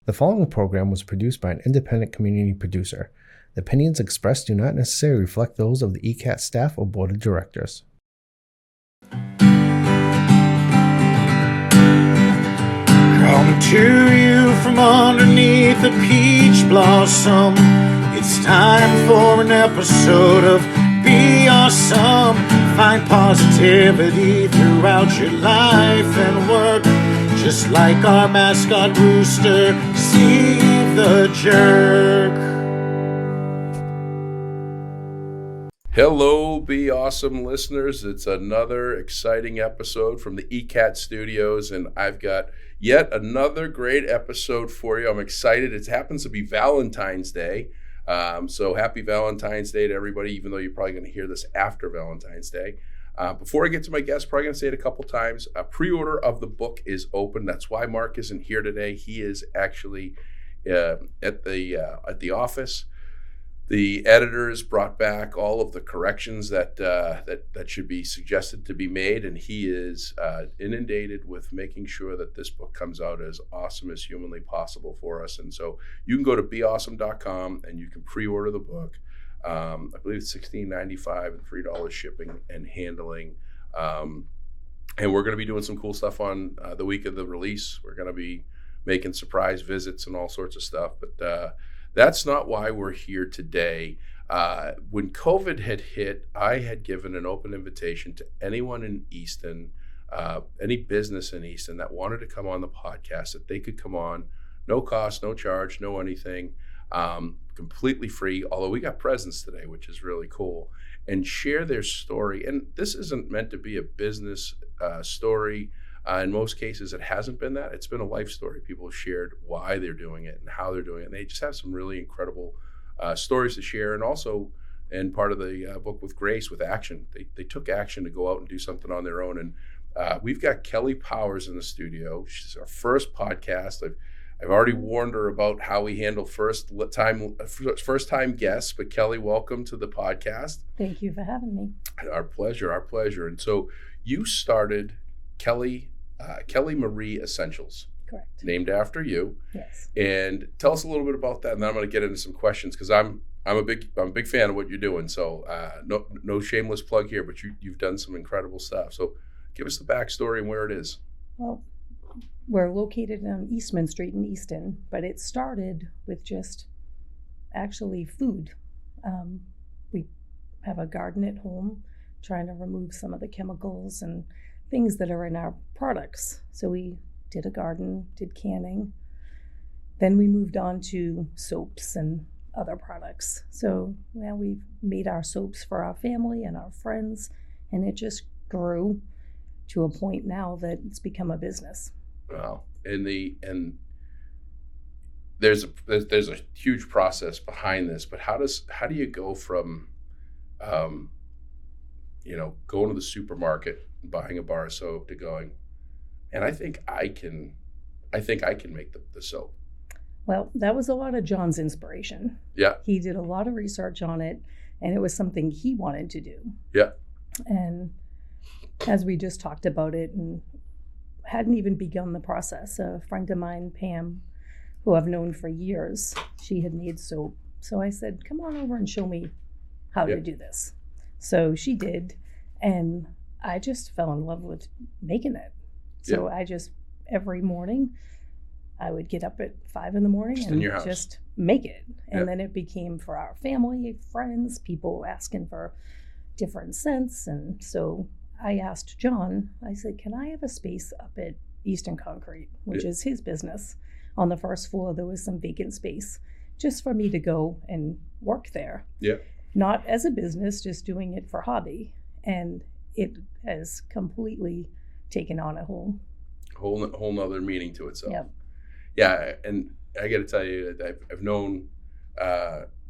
The following program was produced by an independent community producer. The opinions expressed do not necessarily reflect those of the ECAT staff or board of directors. Come to you from underneath a peach blossom. It's time for an episode of BeAuSm. Find positivity throughout your life and work. Just like our mascot rooster, Steve the Jerk. Hello, BeAuSm listeners. It's another exciting episode from the ECAT studios, and I've got yet another great episode for you. I'm excited. It happens to be Valentine's Day. So happy Valentine's Day to everybody, even though you're probably going to hear this after Valentine's Day. Before I get to my guest, probably going to say it a couple times. A pre-order of the book is open. That's why Mark isn't here today. He is actually at the office. The editors brought back all of the corrections that should be suggested to be made, and he is inundated with making sure that this book comes out as awesome as humanly possible for us. And so you can go to beawsm.com and you can pre-order the book. I believe it's $16.95 and $3 shipping and handling. And we're going to be doing some cool stuff on the week of the release. We're going to be making surprise visits and all sorts of stuff. But that's not why we're here today. When COVID had hit, I had given an open invitation to anyone in Easton, any business in Easton that wanted to come on the podcast, that they could come on, no cost, no charge, no anything. Completely free, although we got presents today, which is really cool, and share their story. And this isn't meant to be a business story. In most cases, it hasn't been that. It's been a life story. People have shared why they're doing it and how they're doing it. And they just have some really incredible stories to share. And also, in part of the book with Grace, with action, they took action to go out and do something on their own. And we've got Kelly Powers in the studio. She's our first podcast. I've already warned her about how we handle first time guests, but Kelly, welcome to the podcast. Thank you for having me. Our pleasure. And so you started Kelly Marie Essentials. Correct. Named after you. Yes. And tell us a little bit about that, and then I'm going to get into some questions because I'm a big fan of what you're doing. So no shameless plug here, but you've done some incredible stuff. So give us the backstory and where it is. Well, we're located on Eastman Street in Easton, but it started with just actually food. We have a garden at home, trying to remove some of the chemicals and things that are in our products. So we did a garden, did canning. Then we moved on to soaps and other products. So now we've made our soaps for our family and our friends, and it just grew to a point now that it's become a business. Wow. And there's a huge process behind this, but how do you go from going to the supermarket and buying a bar of soap to going, and I think I can make the soap? Well, that was a lot of John's inspiration. Yeah. He did a lot of research on it, and it was something he wanted to do. Yeah. And as we just talked about it and hadn't even begun the process, a friend of mine, Pam, who I've known for years, she had made soap. So I said, come on over and show me how to do this. So she did, and I just fell in love with making it. So I just, every morning, I would get up at 5 a.m. and just make it. And then it became for our family, friends, people asking for different scents. And so I asked John, I said, can I have a space up at Easton Concrete, which is his business? On the first floor, there was some vacant space just for me to go and work there. Yeah. Not as a business, just doing it for hobby. And it has completely taken on a whole nother meaning to itself. Yep. Yeah. And I got to tell you, I've known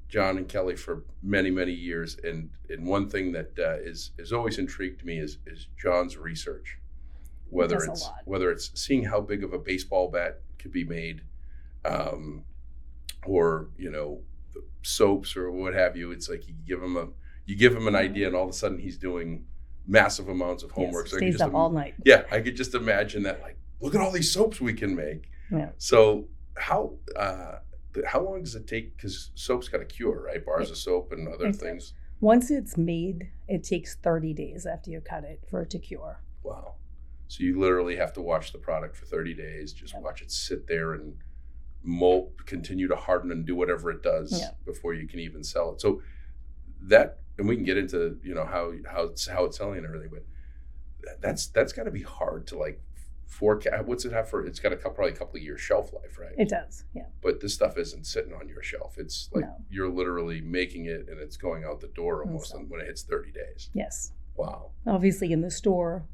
John and Kelly for many, many years. And one thing that is always intrigued me is John's research, whether it's seeing how big of a baseball bat could be made, or, soaps or what have you. It's like you give him an idea and all of a sudden he's doing massive amounts of homework. Yes, stays up all night. Yeah. I could just imagine that, like, look at all these soaps we can make. Yeah. So how long does it take? Because soap's got a cure, right? Bars of soap and other things. Once it's made, it takes 30 days after you cut it for it to cure. Wow. So you literally have to watch the product for 30 days, just watch it sit there and molt, continue to harden and do whatever it does before you can even sell it. So that, and we can get into, how it's selling and everything, but that's got to be hard to like forecast. What's it have for? It's got probably a couple of years shelf life, right? It does, yeah. But this stuff isn't sitting on your shelf. It's like you're literally making it and it's going out the door almost when it hits 30 days. Yes. Wow. Obviously in the store,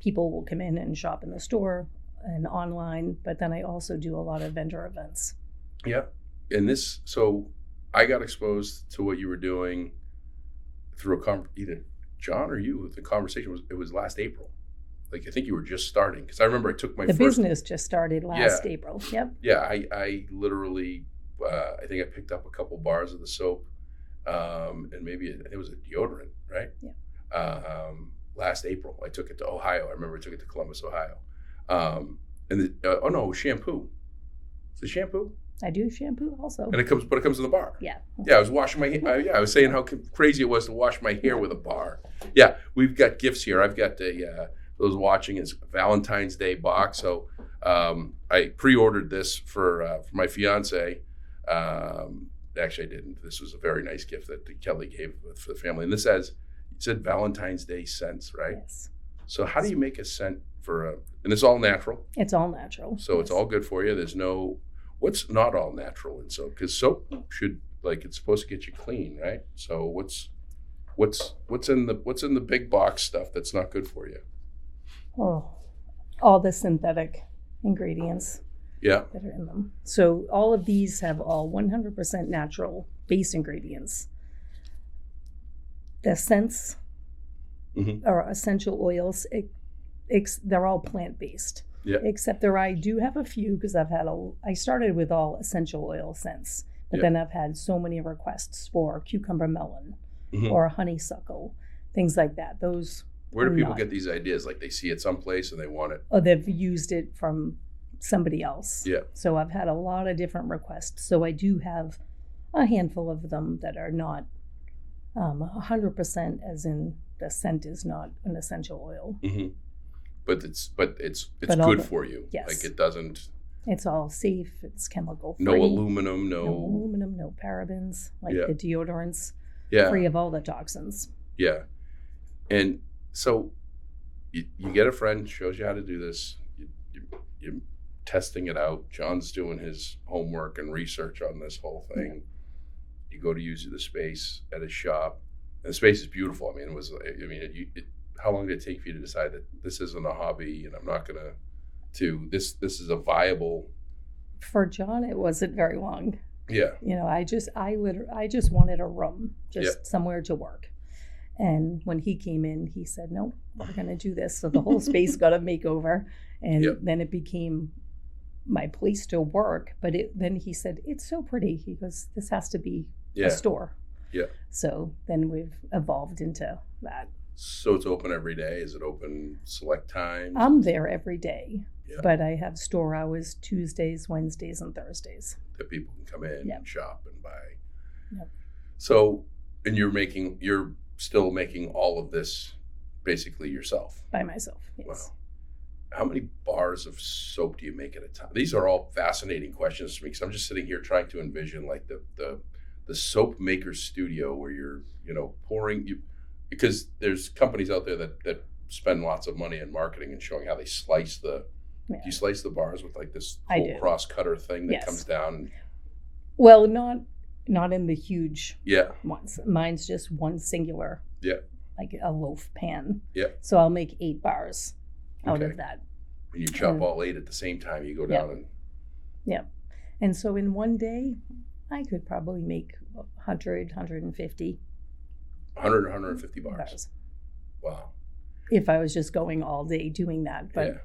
people will come in and shop in the store and online, but then I also do a lot of vendor events. Yeah. And so I got exposed to what you were doing through either John or you. The conversation was last April. Like, I think you were just starting, because I remember I took the business just started last April. Yep. Yeah, I literally, I think I picked up a couple bars of the soap, and maybe it was a deodorant, right? Yeah. Last April, I took it to Ohio. I remember I took it to Columbus, Ohio. And it was shampoo. Is it shampoo? I do shampoo also. And it comes in the bar. Yeah. Yeah, I was washing my hair. I was saying how crazy it was to wash my hair with a bar. Yeah, we've got gifts here. I've got those watching is Valentine's Day box. So I pre-ordered this for my fiance. Actually, I didn't. This was a very nice gift that Kelly gave for the family. And this said Valentine's Day scents, right? Yes. So how do you make a scent and it's all natural? It's all natural. So it's all good for you. There's what's not all natural in soap? Because soap it's supposed to get you clean, right? So what's in the big box stuff that's not good for you? Oh, all the synthetic ingredients that are in them. So all of these have all 100% natural base ingredients. The scents or essential oils, they're all plant-based. Yeah. Except I do have a few, because I started with all essential oil scents, but then I've had so many requests for cucumber melon or honeysuckle, things like that. Those. Where do people get these ideas? Like, they see it someplace and they want it? Oh, they've used it from somebody else. Yeah. So I've had a lot of different requests. So I do have a handful of them that are not 100%, as in the scent is not an essential oil. Mm-hmm. But it's good for you. Yes. Like, it doesn't. It's all safe. It's chemical free. No aluminum. No parabens, like the deodorants. Yeah. Free of all the toxins. Yeah. And so you get a friend, shows you how to do this. You're testing it out. John's doing his homework and research on this whole thing. You go to use the space at his shop. And the space is beautiful. I mean, how long did it take for you to decide that this isn't a hobby and I'm not going to this is a viable? For John, it wasn't very long. Yeah. I just wanted a room, somewhere to work. And when he came in, he said, no, we're going to do this. So the whole space got a makeover. And then it became my place to work. But then he said, it's so pretty. He goes, this has to be a store. Yeah. So then we've evolved into that. So it's open every day? Is it open select times? I'm there every day. But I have store hours Tuesdays, Wednesdays, and Thursdays. That people can come in and shop and buy. Yep. So, and you're still making all of this basically yourself? By myself, yes. Wow. How many bars of soap do you make at a time? These are all fascinating questions to me, because I'm just sitting here trying to envision like the soap maker studio where you're, pouring, because there's companies out there that spend lots of money in marketing and showing how they slice do you slice the bars with like this whole cross cutter thing that comes down? Well, not in the huge ones. Mine's just one singular, like a loaf pan. Yeah. So I'll make 8 bars out of that. And you chop all 8 at the same time. You go down and. Yeah. And so in one day, I could probably make 100, 150. 100 or 150 bars. Wow. If I was just going all day doing that. But,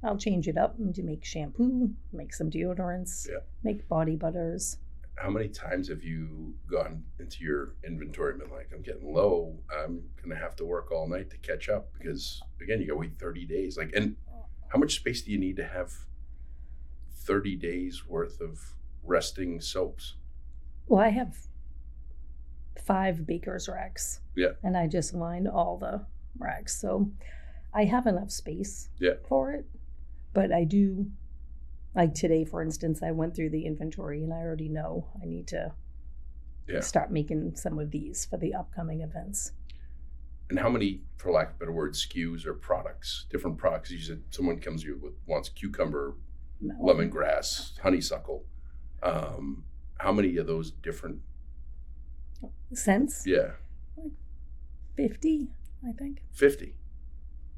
I'll change it up and make shampoo, make some deodorants, make body butters. How many times have you gone into your inventory and been like, I'm getting low, I'm going to have to work all night to catch up? Because, again, you got to wait 30 days. And how much space do you need to have 30 days worth of resting soaps. Well, I have 5 baker's racks. Yeah. And I just lined all the racks. So I have enough space for it. But I do, like today, for instance, I went through the inventory and I already know I need to start making some of these for the upcoming events. And how many, for lack of a better word, SKUs or products, different products? You said someone comes to you with wants cucumber, lemongrass, honeysuckle. How many of those different scents? Yeah. Like 50, I think. 50.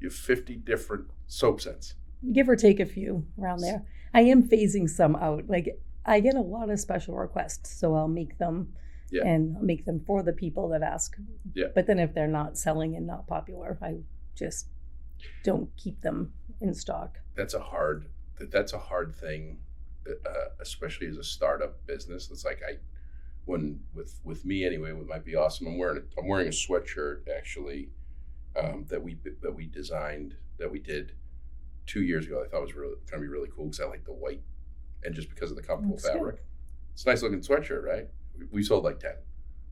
You have 50 different soap scents. Give or take a few around there. I am phasing some out. Like I get a lot of special requests, so I'll make them and I'll make them for the people that ask. Yeah. But then if they're not selling and not popular, I just don't keep them in stock. That's a hard thing, especially as a startup business. It's like with me anyway, with my BeAuSm, I'm wearing a sweatshirt actually that we designed, that we did 2 years ago. I thought it was really going to be really cool because I like the white, and just because of the comfortable fabric. It's a nice looking sweatshirt, right? We sold like 10.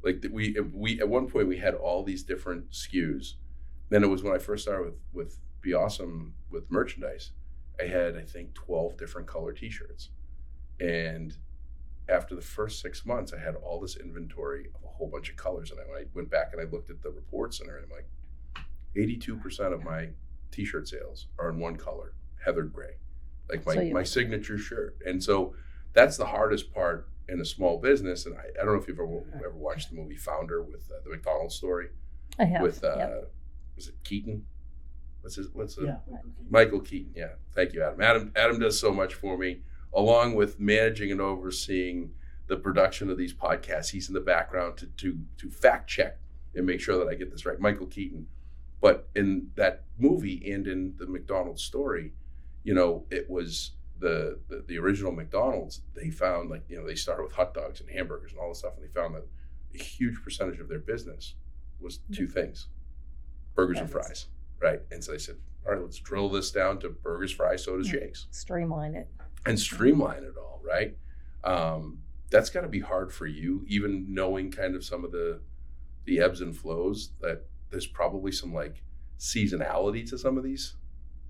Like we at one point we had all these different SKUs. Then it was when I first started with BeAuSm with merchandise. I had, I think, 12 different color t-shirts. And after the first 6 months, I had all this inventory of a whole bunch of colors. And I went back and I looked at the reports and I'm like, 82% of my t-shirt sales are in one color, heathered gray, like my signature shirt. And so that's the hardest part in a small business. And I don't know if you've ever watched the movie Founder with the McDonald's story. I have. With, was it Keaton? Michael Keaton. Yeah. Thank you, Adam. Adam does so much for me, along with managing and overseeing the production of these podcasts. He's in the background to fact check and make sure that I get this right. Michael Keaton. But in that movie and in the McDonald's story, it was the original McDonald's. They found they started with hot dogs and hamburgers and all this stuff, and they found that a huge percentage of their business was two things: burgers and fries. Right. And so they said, all right, let's drill this down to burgers, fries, sodas, shakes. Streamline it. And streamline it all, right? That's got to be hard for you, even knowing kind of some of the ebbs and flows, that there's probably some like seasonality to some of these.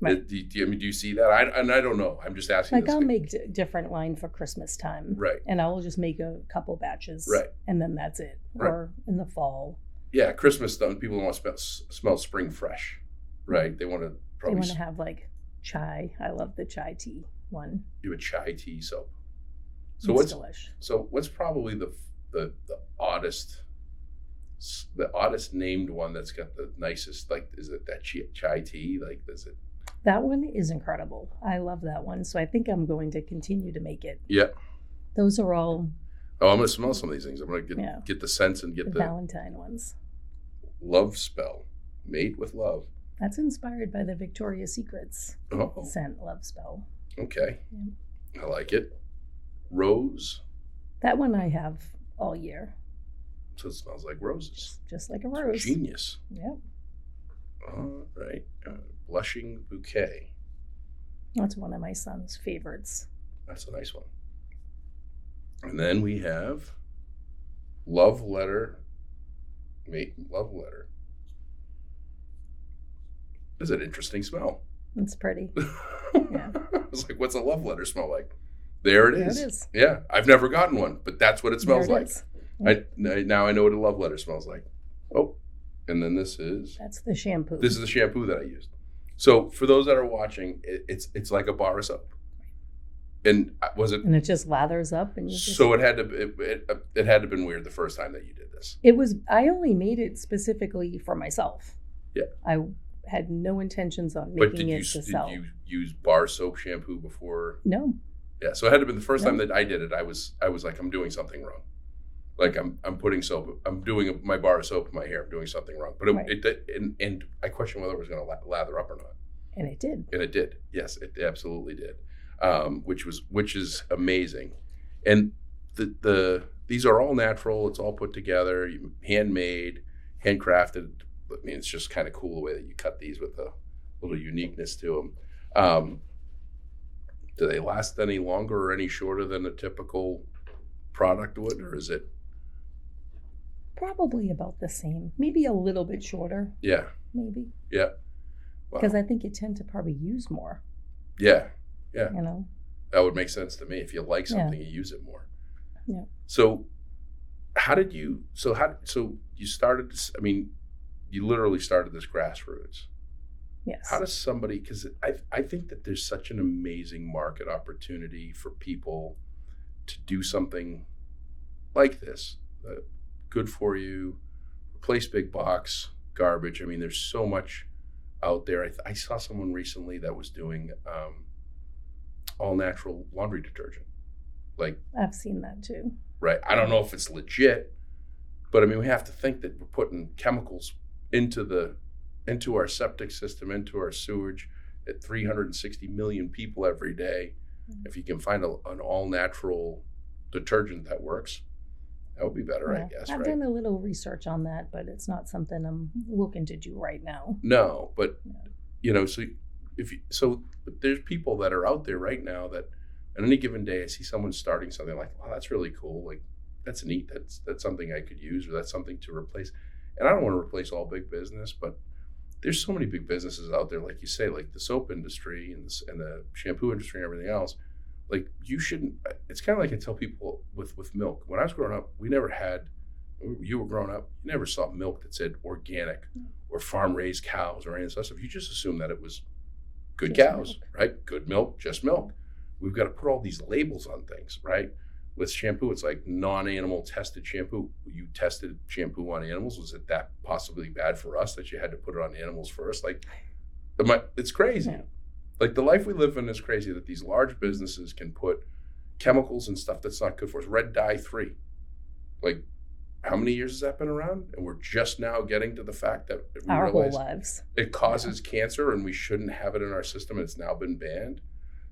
Right. Do you see that? I don't know. I'm just asking. Like I'll make different line for Christmas time. Right. And I will just make a couple batches. Right. And then that's it. Right. Or in the fall. Yeah, Christmas stuff. People want to smell spring fresh. Right. They want to probably. They want to have like chai. I love the chai tea one. You have a chai tea soap. So it's delish. So what's probably the oddest named one that's got the nicest, like, is it that chai tea? Like, is it? That one is incredible. I love that one. So I think I'm going to continue to make it. Yeah. Those are all. Oh, I'm going to smell some of these things. I'm going to get the scents and get the Valentine ones. Love spell, made with love. That's inspired by the Victoria's Secrets scent, Love Spell. Okay. Yeah. I like it. Rose. That one I have all year. So it smells like roses. Just like a rose. Genius. Yep. All right. Blushing bouquet. That's one of my son's favorites. That's a nice one. And then we have Love Letter. Love Letter. It's an interesting smell. It's pretty. Yeah. I was like, what's a love letter smell like? There it is. There it is. Yeah. I've never gotten one, but that's what it smells like. Yep. Now I know what a love letter smells like. Oh, and then this is. That's the shampoo. This is the shampoo that I used. So for those that are watching, it's like a bar of soap. And was it? And it just lathers up, and you just. So it had to have been weird the first time that you did this. It was. I only made it specifically for myself. Yeah. I had no intentions on making it to sell. Did you use bar soap shampoo before? No. Yeah, so it had to have been the first time that I did it. I was like, I'm doing something wrong. Like I'm putting soap. I'm doing my bar of soap in my hair. I'm doing something wrong. But and I question whether it was going to lather up or not. And it did. And it did. Yes, it absolutely did. Which is amazing. And these are all natural. It's all put together, handmade, handcrafted. I mean, it's just kind of cool the way that you cut these with a little uniqueness to them. Do they last any longer or any shorter than a typical product would, or is it? Probably about the same, maybe a little bit shorter. Yeah. Maybe. Yeah. Wow. Because I think you tend to probably use more. Yeah. Yeah. You know. That would make sense to me. If you like something, you use it more. Yeah. So, how did you? So you started this? I mean, you literally started this grassroots. Yes. How does somebody? Because I think that there's such an amazing market opportunity for people to do something like this. Good for you. Replace big box garbage. I mean, there's so much out there. I saw someone recently that was doing all natural laundry detergent. Like, I've seen that too. Right. I don't know if it's legit, but I mean, we have to think that we're putting chemicals into our septic system, into our sewage at 360 million people every day. Mm-hmm. If you can find an all natural detergent that works, that would be better, I guess. I've done a little research on that, but it's not something I'm looking to do right now. No, but but there's people that are out there right now that on any given day I see someone starting something like, wow, that's really cool. Like, that's neat. That's something I could use, or that's something to replace. And I don't want to replace all big business, but there's so many big businesses out there, like you say, like the soap industry and the shampoo industry and everything else. Like, you shouldn't. It's kind of like I tell people with milk. When I was growing up, we never had. You were growing up, you never saw milk that said organic or farm raised cows or any of that stuff. You just assumed that it was good Just cows, milk. right? Good milk, just milk. We've got to put all these labels on things, right? With shampoo, it's like non-animal tested shampoo. You tested shampoo on animals. Was it that possibly bad for us that you had to put it on animals first? Like, it's crazy. Yeah. Like, the life we live in is crazy that these large businesses can put chemicals and stuff that's not good for us. Red dye 3. Like, how many years has that been around? And we're just now getting to the fact that we Our whole realize lives. it causes cancer and we shouldn't have it in our system. And it's now been banned.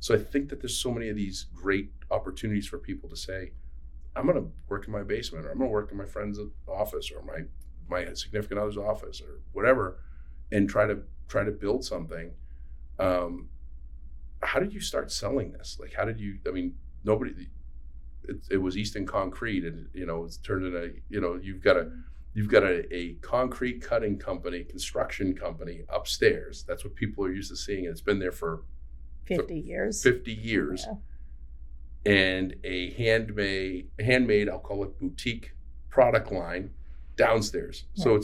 So I think that there's so many of these great opportunities for people to say, I'm going to work in my basement, or I'm going to work in my friend's office, or my significant other's office, or whatever, and try to build something. How did you start selling this? Like, how did you? I mean, nobody. It was Easton Concrete, and it's turned into you've got a concrete cutting company, construction company upstairs. That's what people are used to seeing, and it's been there for 50 years. 50 years. Yeah. And a handmade, I'll call it boutique product line downstairs. Yeah. So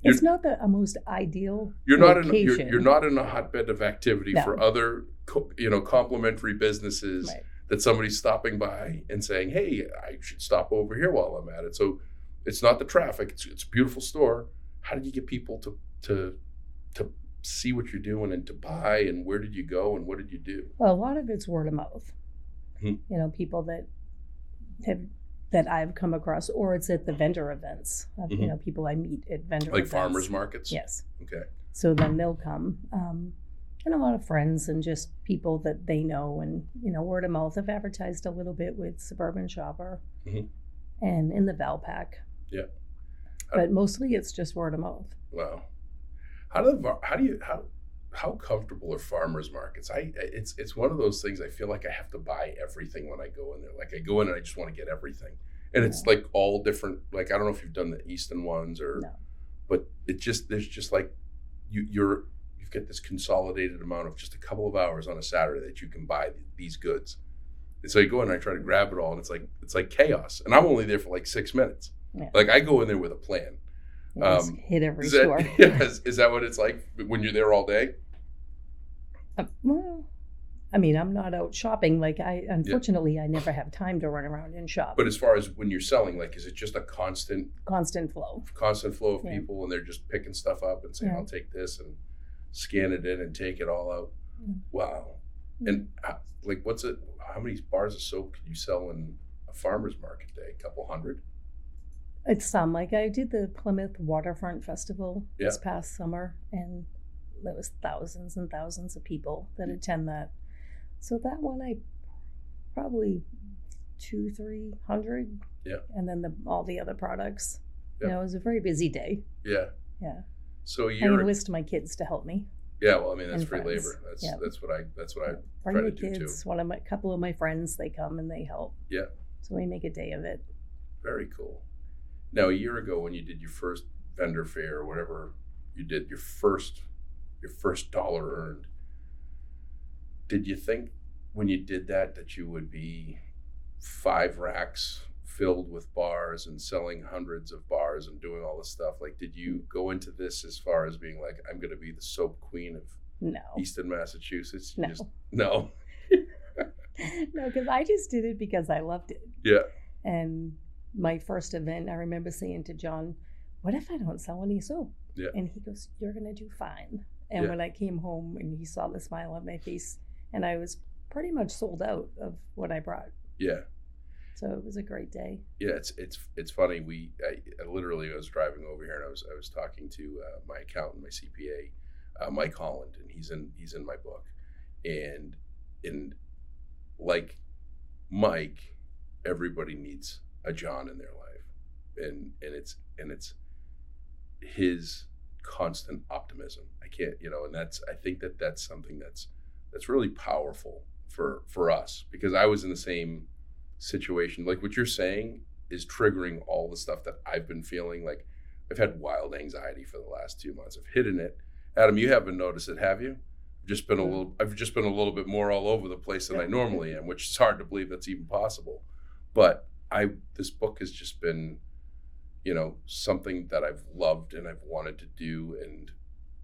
it's not a most ideal you're location. You're not in a hotbed of activity for other complementary businesses that somebody's stopping by and saying, hey, I should stop over here while I'm at it. So it's not the traffic. It's a beautiful store. How did you get people to see what you're doing and to buy, and where did you go and what did you do? Well, a lot of it's word of mouth. Mm-hmm. People that I've come across, or it's at the vendor events. Mm-hmm. People I meet at vendor like events. Farmers markets. Yes. Okay. So then they'll come, and a lot of friends and just people that they know, and word of mouth. I've advertised a little bit with Suburban Shopper, mm-hmm. and in the Valpak. Yeah. But mostly it's just word of mouth. Wow. How comfortable are farmers markets? It's one of those things. I feel like I have to buy everything when I go in there. Like, I go in and I just want to get everything, and it's like all different. Like, I don't know if you've done the Easton ones but there's just like you've got this consolidated amount of just a couple of hours on a Saturday that you can buy these goods. And so you go in and I try to grab it all, and it's like chaos. And I'm only there for like 6 minutes. Yeah. Like, I go in there with a plan. Hit every store. Is that what it's like when you're there all day? Well, I mean, I'm not out shopping. Like, unfortunately, I never have time to run around and shop. But as far as when you're selling, like, is it just a constant flow of people, and they're just picking stuff up and saying, I'll take this and scan it in and take it all out? Yeah. Wow. And like, how many bars of soap can you sell in a farmer's market day? A couple hundred? It's some. Like, I did the Plymouth Waterfront Festival this past summer, and there was thousands and thousands of people that attend that. So that one, I probably 200-300. Yeah. And then all the other products. Yeah. It was a very busy day. Yeah. Yeah. So I enlist my kids to help me. Yeah, well, I mean, that's And free friends. labor. Yeah. That's what I Bring try the to do kids. too. Couple of my friends, they come and they help. Yeah, So we make a day of it. very cool. Now, a year ago, when you did your first vendor fair or whatever you did, your first dollar earned, did you think when you did that you would be 5 racks filled with bars and selling hundreds of bars and doing all this stuff? Like, did you go into this as far as being like, I'm going to be the soap queen of No. Easton, Massachusetts? No. No. No, because I just did it because I loved it. Yeah. And my first event, I remember saying to John, what if I don't sell any soap? Yeah. And he goes, you're going to do fine. And Yeah. when I came home and he saw the smile on my face, and I was pretty much sold out of what I brought. Yeah. So it was a great day. Yeah, it's funny. I literally was driving over here and I was talking to my accountant, my CPA, Mike Holland, and he's in my book, and like Mike, everybody needs a John in their life, and it's his constant optimism. I can't, and I think that's something that's really powerful for us, because I was in the same situation. Like what you're saying is triggering all the stuff that I've been feeling. Like I've had wild anxiety for the last 2 months. I've hidden it. Adam, you haven't noticed it, have you? I've just been a little bit more all over the place than I normally am, which is hard to believe that's even possible. But this book has just been, something that I've loved and I've wanted to do, and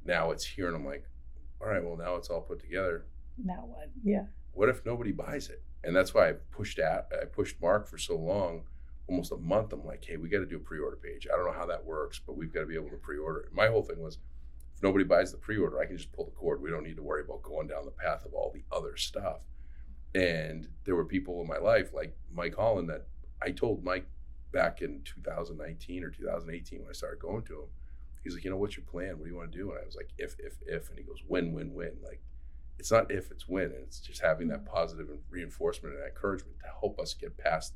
now it's here, and I'm like, all right, well, now it's all put together. Now what? Yeah. What if nobody buys it? And that's why I pushed Mark for so long, almost a month. I'm like, hey, we got to do a pre-order page. I don't know how that works, but we've got to be able to pre-order it. My whole thing was, if nobody buys the pre-order, I can just pull the cord. We don't need to worry about going down the path of all the other stuff. And there were people in my life like Mike Holland that I told Mike back in 2019 or 2018 when I started going to him. He's like, what's your plan? What do you want to do? And I was like, if. And he goes, win. Like, it's not if, it's when. And it's just having that positive reinforcement and encouragement to help us get past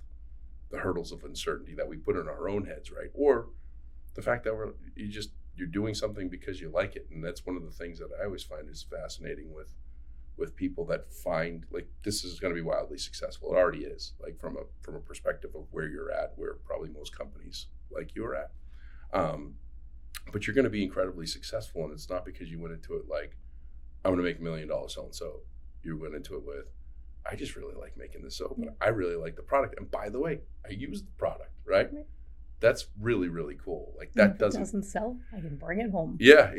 the hurdles of uncertainty that we put in our own heads, right? Or the fact that you're doing something because you like it. And that's one of the things that I always find is fascinating with people that find like this is going to be wildly successful. It already is, like from a perspective of where you're at, where probably most companies like you're at. But you're going to be incredibly successful, and it's not because you went into it like, I'm going to make $1 million selling soap. You went into it with, I just really like making this soap, and I really like the product. And by the way, I use the product, right? That's really, really cool. Like that doesn't sell, I can bring it home. Yeah.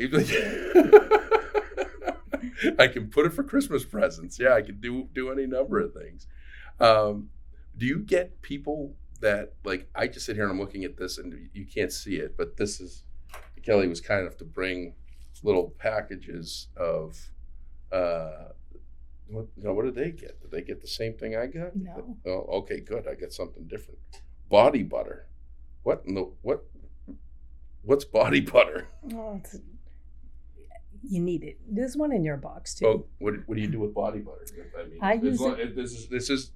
I can put it for Christmas presents. Yeah, I can do any number of things. Do you get people that, like, I just sit here and I'm looking at this and you can't see it, but this is, Kelly was kind enough to bring little packages of, what did they get? Did they get the same thing I got? No. Oh, okay, good. I got something different. Body butter. What's body butter? Oh, you need it. There's one in your box too. Oh, what do you do with body butter? I use it. This is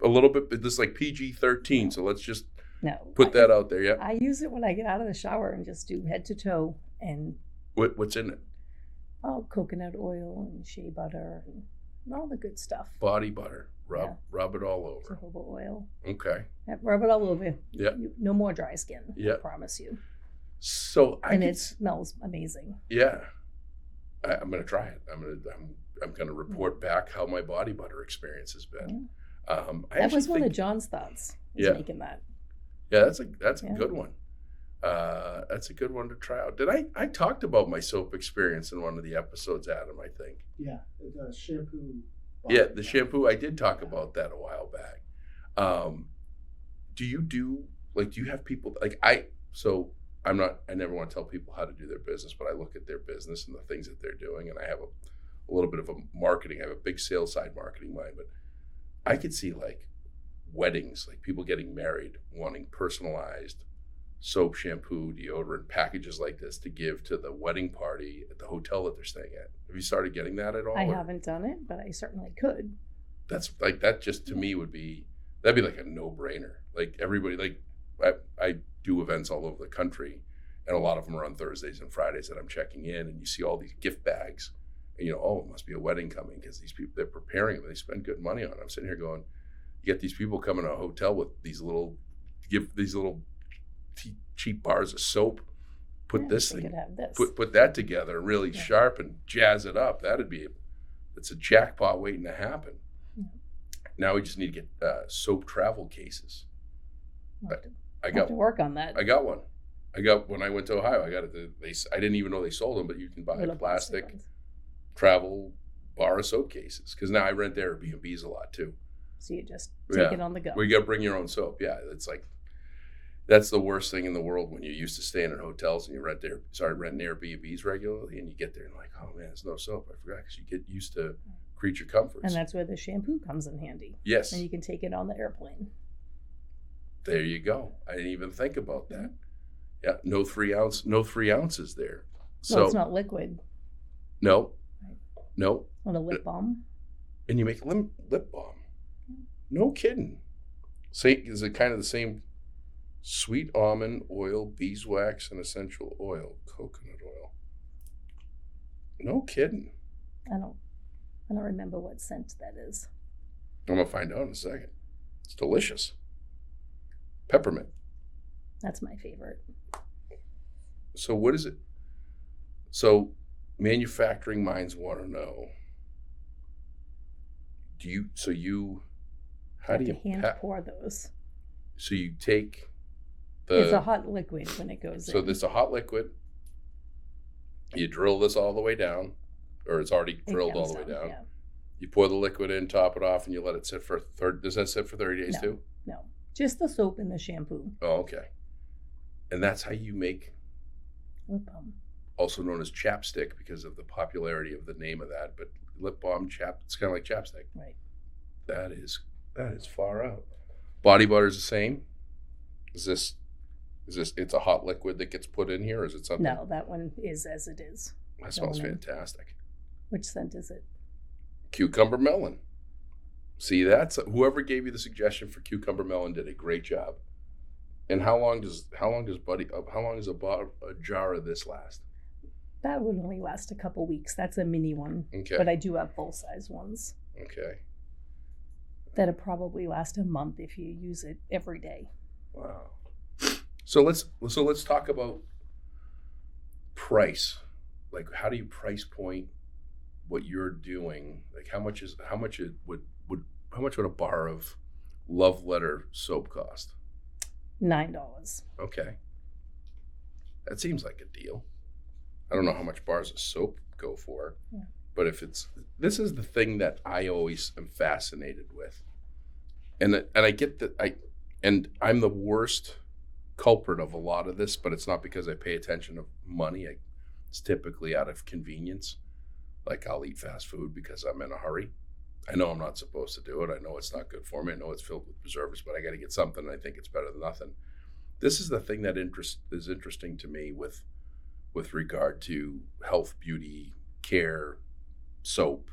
a little bit. This is like PG-13. So let's just put that out there. Yeah. I use it when I get out of the shower and just do head to toe. And what's in it? Oh, coconut oil and shea butter and all the good stuff. Body butter. Rub it all over. Jojoba oil. Okay. Yeah, rub it all over. Yeah. No more dry skin. Yeah. I promise you. So it smells amazing. Yeah. I'm gonna try it. I'm gonna report back how my body butter experience has been. Yeah. That was one of John's thoughts. Making that. Yeah, that's a good one. That's a good one to try out. Did I talked about my soap experience in one of the episodes, Adam? I think. Yeah, the shampoo. Yeah, the shampoo. I did talk about that a while back. Do you have people like I never want to tell people how to do their business, but I look at their business and the things that they're doing, and I have a little bit of a marketing. I have a big sales side marketing mind, but I could see like weddings, like people getting married, wanting personalized soap, shampoo, deodorant packages like this to give to the wedding party at the hotel that they're staying at. Have you started getting that at all? I haven't done it, but I certainly could. That's like that. Just to me that'd be like a no-brainer. Like everybody, like I do events all over the country, and a lot of them are on Thursdays and Fridays that I'm checking in, and you see all these gift bags, oh, it must be a wedding coming because these people, they're preparing them. They spend good money on it. I'm sitting here going, you get these people coming to a hotel with these little cheap bars of soap. Put this thing, put that together really sharp and jazz it up. It's a jackpot waiting to happen. Yeah. Now we just need to get soap travel cases. I got to work on that. I got one. When I went to Ohio, I got it. I didn't even know they sold them, but you can buy plastic travel bar of soap cases. Because now I rent Airbnbs a lot too. So you just take it on the go. Well, you got to bring your own soap. Yeah, it's like that's the worst thing in the world when you're used to staying in hotels and you renting Airbnbs regularly, and you get there and like, oh man, there's no soap. I forgot, because you get used to creature comforts. And that's where the shampoo comes in handy. Yes. And you can take it on the airplane. There you go. I didn't even think about that. Yeah, no 3 ounces there. So it's not liquid. No. Right. No. On a lip balm. And you make lip balm. No kidding. Is it kind of the same? Sweet almond oil, beeswax, and essential oil, coconut oil. No kidding. I don't remember what scent that is. I'm gonna find out in a second. It's delicious. Peppermint. That's my favorite. So what is it? So manufacturing minds want to know. How do you hand pour those? So you take it's a hot liquid when it goes in. So this is a hot liquid. You drill this all the way down, or it's already drilled all the way down. Yeah. You pour the liquid in, top it off, and you let it sit for does that sit for 30 days too? No, just the soap and the shampoo. Oh, okay. And that's how you make lip balm. Also known as chapstick because of the popularity of the name of that, but lip balm, it's kind of like chapstick. Right. That is far out. Body butter is the same. Is this it's a hot liquid that gets put in here, or is it something? No, that one is as it is. That smells fantastic. Which scent is it? Cucumber melon. See, whoever gave you the suggestion for cucumber melon did a great job. And how long does a jar of this last? That would only last a couple weeks. That's a mini one. Okay. But I do have full-size ones. Okay. That'll probably last a month if you use it every day. Wow. So let's talk about price. Like, how do you price point what you're doing? Like, how much would a bar of Love Letter soap cost? $9. Okay. That seems like a deal. I don't know how much bars of soap go for, but this is the thing that I always am fascinated with. And I get that I'm the worst culprit of a lot of this, but it's not because I pay attention to money. It's typically out of convenience. Like, I'll eat fast food because I'm in a hurry. I know I'm not supposed to do it. I know it's not good for me. I know it's filled with preservatives, but I got to get something, and I think it's better than nothing. This is the thing that is interesting to me with regard to health, beauty, care, soap,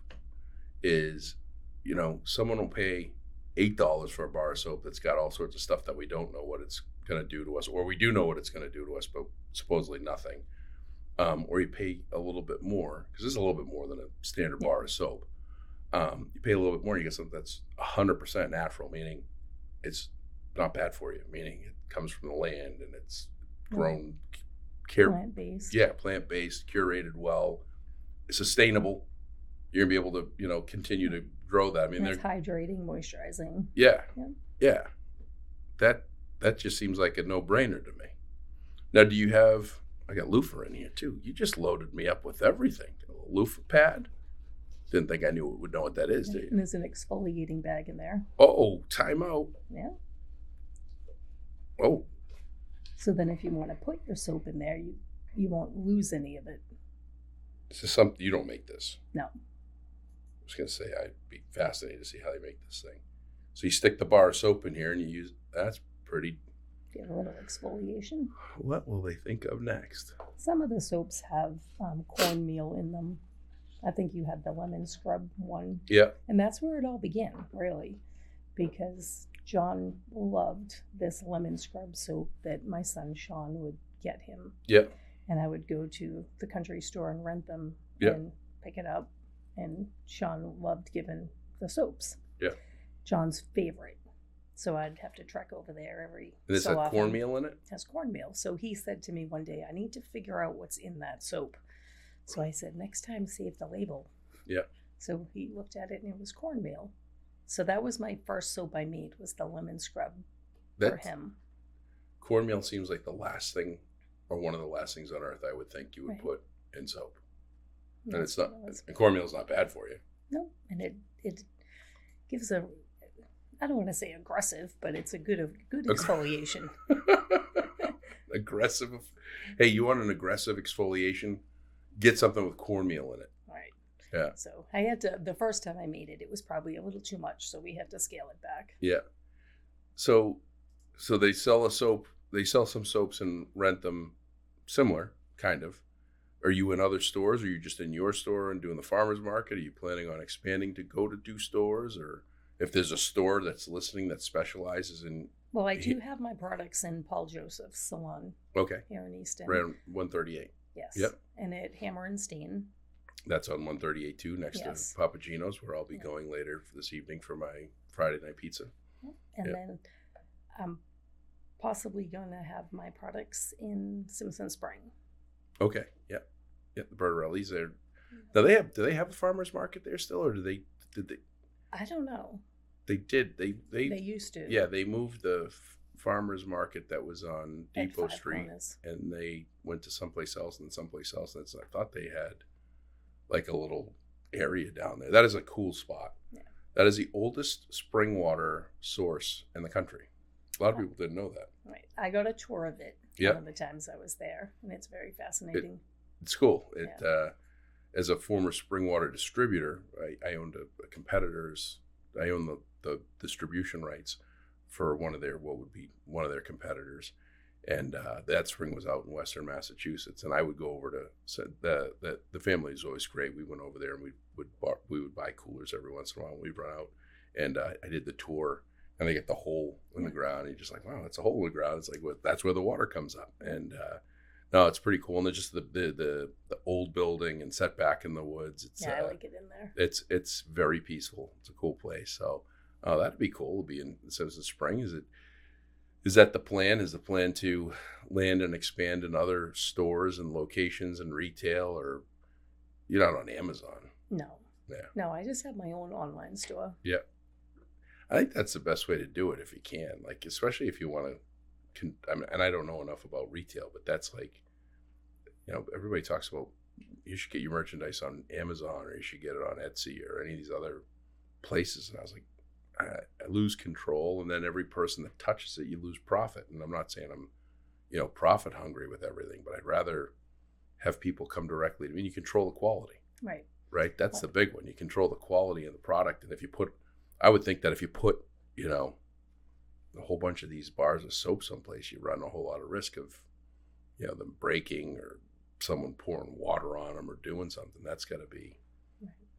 is, someone will pay $8 for a bar of soap that's got all sorts of stuff that we don't know what it's going to do to us, or we do know what it's going to do to us, but supposedly nothing. Or you pay a little bit more, because this is a little bit more than a standard bar of soap. You pay a little bit more, you get something that's 100% natural, meaning it's not bad for you, meaning it comes from the land and it's grown, plant-based. Yeah, plant-based, curated well, sustainable. You're gonna be able to, continue to grow that. I mean, it's hydrating, moisturizing. Yeah. That just seems like a no-brainer to me. Now, do you have? I got loofah in here too. You just loaded me up with everything. A little loofah pad. Didn't think I would know what that is, did you? And there's an exfoliating bag in there. Oh, time out. Yeah. Oh. So then if you want to put your soap in there, you won't lose any of it. This is something, you don't make this. No. I was going to say, I'd be fascinated to see how they make this thing. So you stick the bar of soap in here and you use, that's pretty. Get a little exfoliation. What will they think of next? Some of the soaps have cornmeal in them. I think you had the lemon scrub one. Yeah. And that's where it all began, really, because John loved this lemon scrub soap that my son Sean would get him. Yeah. And I would go to the country store and rent them yeah. and pick it up. and Sean loved giving the soaps. Yeah. John's favorite. So I'd have to trek over there every And is so that often. cornmeal in it? It has cornmeal. So he said to me one day, I need to figure out what's in that soap. So I said, next time, save the label. Yeah. So he looked at it and it was cornmeal. So that was my first soap I made, was the lemon scrub for him. Cornmeal seems like the last thing, or one of the last things on earth I would think you would put in soap. And it's not, and cornmeal is not bad for you. No, and it gives a, I don't want to say aggressive, but it's a good exfoliation. Aggressive. Hey, you want an aggressive exfoliation? Get something with cornmeal in it. Right. Yeah. So I had to, the first time I made it, it was probably a little too much. So we had to scale it back. Yeah. So they sell a soap, they sell some soaps and rent them similar, kind of. Are you in other stores? Or are you just in your store and doing the farmer's market? Are you planning on expanding to go to do stores? Or if there's a store that's listening that specializes in... Well, I do have my products in Paul Joseph's salon. Okay. Here in Easton. Around 138. Yes. Yep. And at Hammer and Steen. That's on 138 too, next to Papagino's, where I'll be going later this evening for my Friday night pizza. And then I'm possibly going to have my products in Simpson Spring. Okay. Yeah. Yeah. The Bertarellis there. Now do they have a farmer's market there still, or did they? I don't know. They did. They used to. Yeah. They moved the farmer's market that was on Depot Five Street, Corners. and they went to someplace else and someplace else. And I thought they had like a little area down there. That is a cool spot. Yeah. That is the oldest spring water source in the country. A lot of people didn't know that. Right. I got a tour of it one of the times I was there, and it's very fascinating. It's cool. As a former spring water distributor, I owned a competitor's. I owned the distribution rights for what would be one of their competitors, and that spring was out in Western Massachusetts. And I would go over to the family is always great. We went over there and we would buy coolers every once in a while when we'd run out. And I did the tour, and they get the hole in the ground. And you're just like, wow, that's a hole in the ground. It's like, well, that's where the water comes up. And no, it's pretty cool. And then just the old building and set back in the woods. It's, I like it in there. It's very peaceful. It's a cool place. So that'd be cool to be in Simpson Spring. Is that the plan? Is the plan to land and expand in other stores and locations and retail, or you're not on Amazon? No. Yeah. No, I just have my own online store. Yeah. I think that's the best way to do it if you can, like, especially if you want to, and I don't know enough about retail, but that's like, everybody talks about you should get your merchandise on Amazon, or you should get it on Etsy or any of these other places. And I was like, I lose control, and then every person that touches it, you lose profit. And I'm not saying I'm, profit hungry with everything, but I'd rather have people come directly to me. And you control the quality. Right. Right. That's the big one. You control the quality of the product. And I would think that if you put, a whole bunch of these bars of soap someplace, you run a whole lot of risk of, them breaking or someone pouring water on them or doing something. That's got to be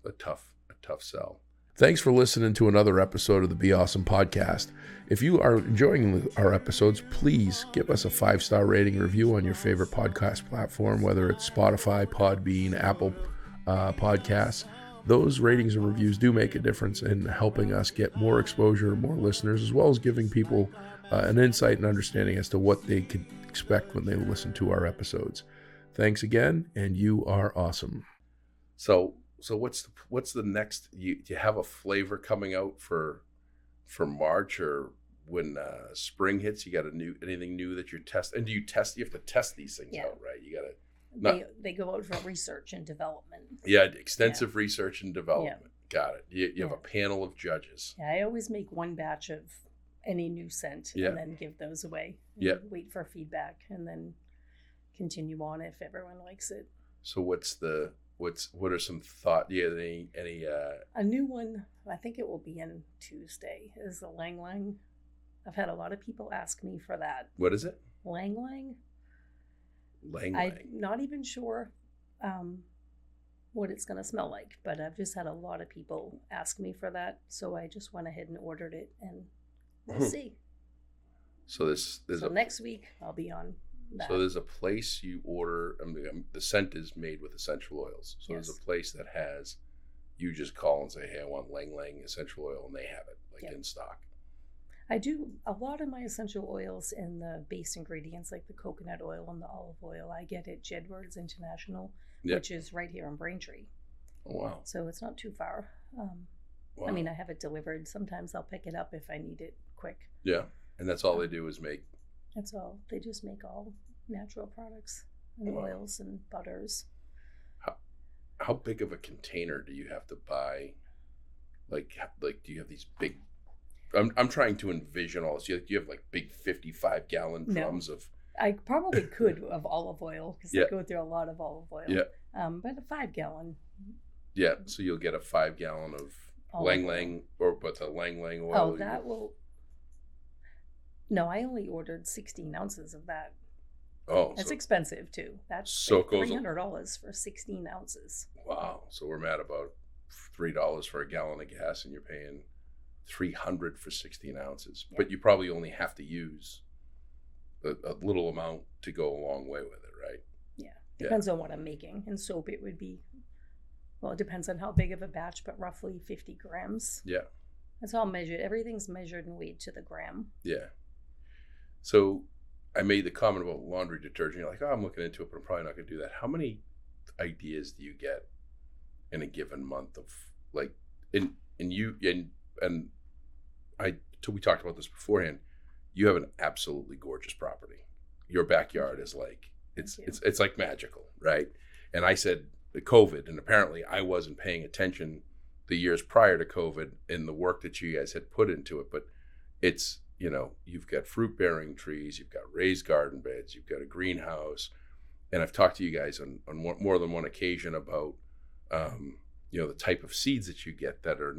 a tough sell. Thanks for listening to another episode of the BeAuSm podcast. If you are enjoying our episodes, please give us a 5-star rating and review on your favorite podcast platform, whether it's Spotify, Podbean, Apple Podcasts. Those ratings and reviews do make a difference in helping us get more exposure, more listeners, as well as giving people an insight and understanding as to what they could expect when they listen to our episodes. Thanks again, and you are awesome. So what's the next? Do you have a flavor coming out for March, or when spring hits? You got anything new that you're testing? And do you test? You have to test these things out, right? You got to. They go out for research and development. Yeah, extensive research and development. Yeah. Got it. You have a panel of judges. Yeah, I always make one batch of any new scent and then give those away. Wait for feedback and then continue on if everyone likes it. So what are some thought? Do you have any a new one, I think it will be in Tuesday, is the Lang Lang. I've had a lot of people ask me for that. What is it? Lang Lang. Lang Lang. I'm not even sure what it's going to smell like, but I've just had a lot of people ask me for that, so I just went ahead and ordered it, and we'll see. So next week I'll be on that. So there's a place you order. The scent is made with essential oils. So there's a place that has you just call and say, hey, I want Lang Lang essential oil, and they have it in stock. I do a lot of my essential oils and the base ingredients like the coconut oil and the olive oil. I get at Jedward's International, which is right here in Braintree. Oh, wow. So it's not too far. Wow. I mean, I have it delivered. Sometimes I'll pick it up if I need it quick. Yeah. And that's all they do is make. That's all. They just make all natural products and oils and butters. How big of a container do you have to buy? Like do you have these big? I'm trying to envision all this. Do you have like big 55-gallon drums of? I probably could of olive oil because I go through a lot of olive oil. Yeah. But a 5-gallon. Yeah. So you'll get a 5-gallon of Lang Lang, but the Lang Lang oil. Oh, that will. No, I only ordered 16 ounces of that. Oh, it's expensive too. That's so like $300 for 16 ounces. Wow. So we're mad about $3 for a gallon of gas, and you're paying $300 for 16 ounces. Yeah. But you probably only have to use a little amount to go a long way with it, right? Yeah. Depends on what I'm making. In soap, it would be, well, it depends on how big of a batch, but roughly 50 grams. Yeah. That's all measured. Everything's measured and weighed to the gram. Yeah. So I made the comment about laundry detergent. You're like, oh, I'm looking into it, but I'm probably not going to do that. How many ideas do you get in a given month of like, we talked about this beforehand. You have an absolutely gorgeous property. Your backyard is like, it's like magical, right? And I said the COVID, and apparently I wasn't paying attention the years prior to COVID in the work that you guys had put into it, but it's, you've got fruit-bearing trees, you've got raised garden beds, you've got a greenhouse, and I've talked to you guys on more than one occasion about, the type of seeds that you get that are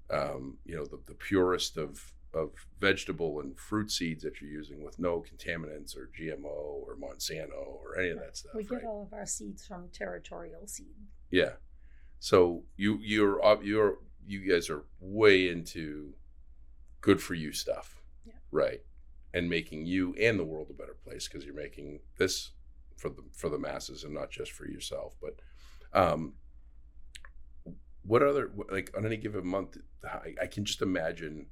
the purest of vegetable and fruit seeds that you're using with no contaminants or GMO or Monsanto or any of that stuff. We get all of our seeds from Territorial Seed. Yeah, so you guys are way into good for you stuff, right? And making you and the world a better place because you're making this for the masses and not just for yourself. But what other, like on any given month, I can just imagine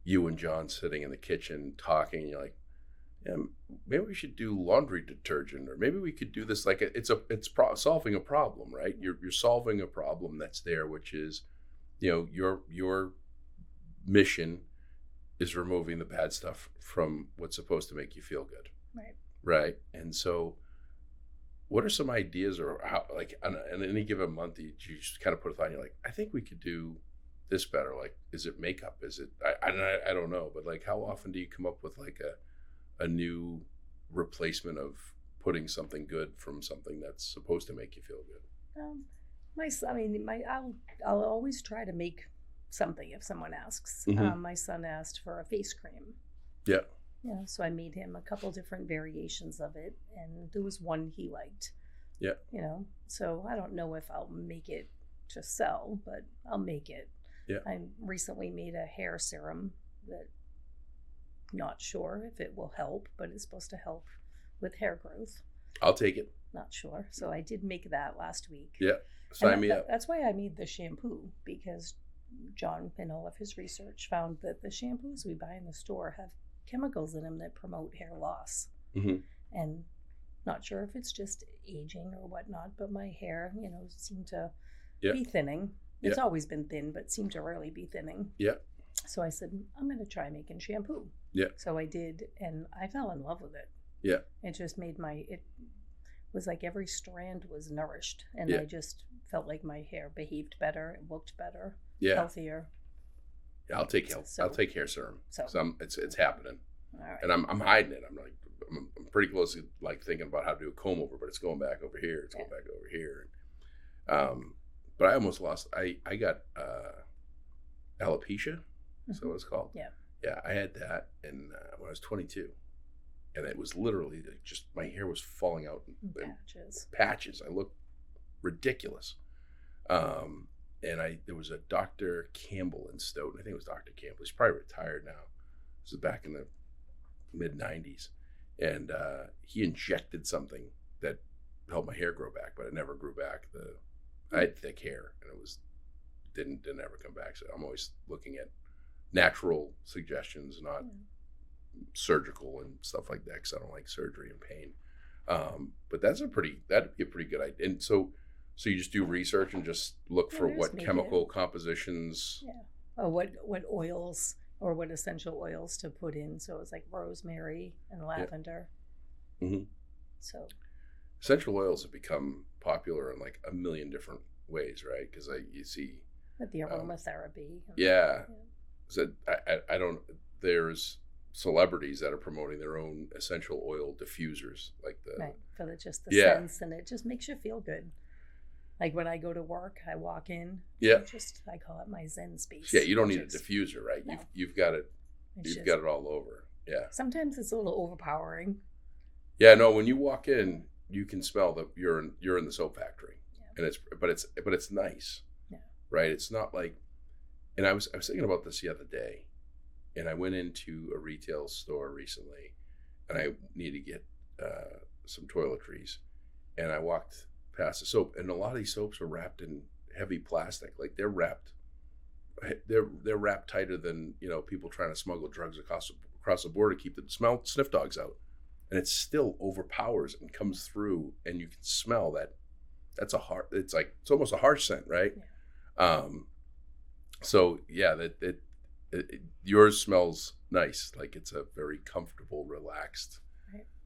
you and John sitting in the kitchen talking, and you're like, yeah, maybe we should do laundry detergent, or maybe we could do this. Like it's solving a problem, right? You're solving a problem that's there, which is, your mission is removing the bad stuff from what's supposed to make you feel good. Right. And so what are some ideas, or how, like on any given month, you just kind of put a thought and you're like, I think we could do this better. Like, is it makeup? Is it, I don't know, but like, how often do you come up with like a new replacement of putting something good from something that's supposed to make you feel good? I'll always try to make something if someone asks. Mm-hmm. My son asked for a face cream. Yeah. So I made him a couple different variations of it, and there was one he liked. Yeah. So I don't know if I'll make it to sell, but I'll make it. Yeah. I recently made a hair serum that, not sure if it will help, but it's supposed to help with hair growth. I'll take it. Not sure. So I did make that last week. Yeah. Sign me up. That's why I made the shampoo, because John, in all of his research, found that the shampoos we buy in the store have chemicals in them that promote hair loss. Mm-hmm. And not sure if it's just aging or whatnot, but my hair, seemed to be thinning. It's always been thin, but seemed to really be thinning. Yeah. So I said, I'm going to try making shampoo. Yeah. So I did, and I fell in love with it. Yeah. It just made it was like every strand was nourished, and I just felt like my hair behaved better, it looked better, healthier. Yeah, I'll take hair serum. So it's happening. All right. And I'm hiding it. I'm pretty close to like thinking about how to do a comb over, but it's going back over here. It's going back over here. But I almost lost. I got alopecia. Is that what it's called? Yeah. Yeah, I had that when I was 22, and it was literally just my hair was falling out in patches. I looked ridiculous. And there was a Dr. Campbell in Stoughton. I think it was Dr. Campbell. He's probably retired now. This was back in the mid 90s. And he injected something that helped my hair grow back, but it never grew back. I had thick hair, and it was didn't ever come back. So I'm always looking at natural suggestions, not surgical and stuff like that, because I don't like surgery and pain. But that'd be a pretty good idea. And so you just do research and just look for what chemical compositions. Yeah. Or what oils or what essential oils to put in. So it's like rosemary and lavender. Yeah. Mm-hmm. So essential oils have become popular in like a million different ways, right? Because you see with the aromatherapy. Yeah. So I don't. There's celebrities that are promoting their own essential oil diffusers, like for just the scents, and it just makes you feel good. Like when I go to work, I walk in. Yeah. I call it my Zen space. Yeah, you don't need a diffuser, right? No. You've got it. You've got it all over. Yeah. Sometimes it's a little overpowering. Yeah. No. When you walk in, you can smell that you're in the soap factory, and it's nice. Yeah. Right. It's not like. And I was thinking about this the other day, and I went into a retail store recently, and I needed to get some toiletries, and I walked past the soap, and a lot of these soaps are wrapped in heavy plastic. Like they're wrapped tighter than people trying to smuggle drugs across the border to keep the sniff dogs out, and it still overpowers and comes through, and you can smell that. It's almost a harsh scent, right? Yeah. So yeah, yours smells nice. Like it's a very comfortable, relaxed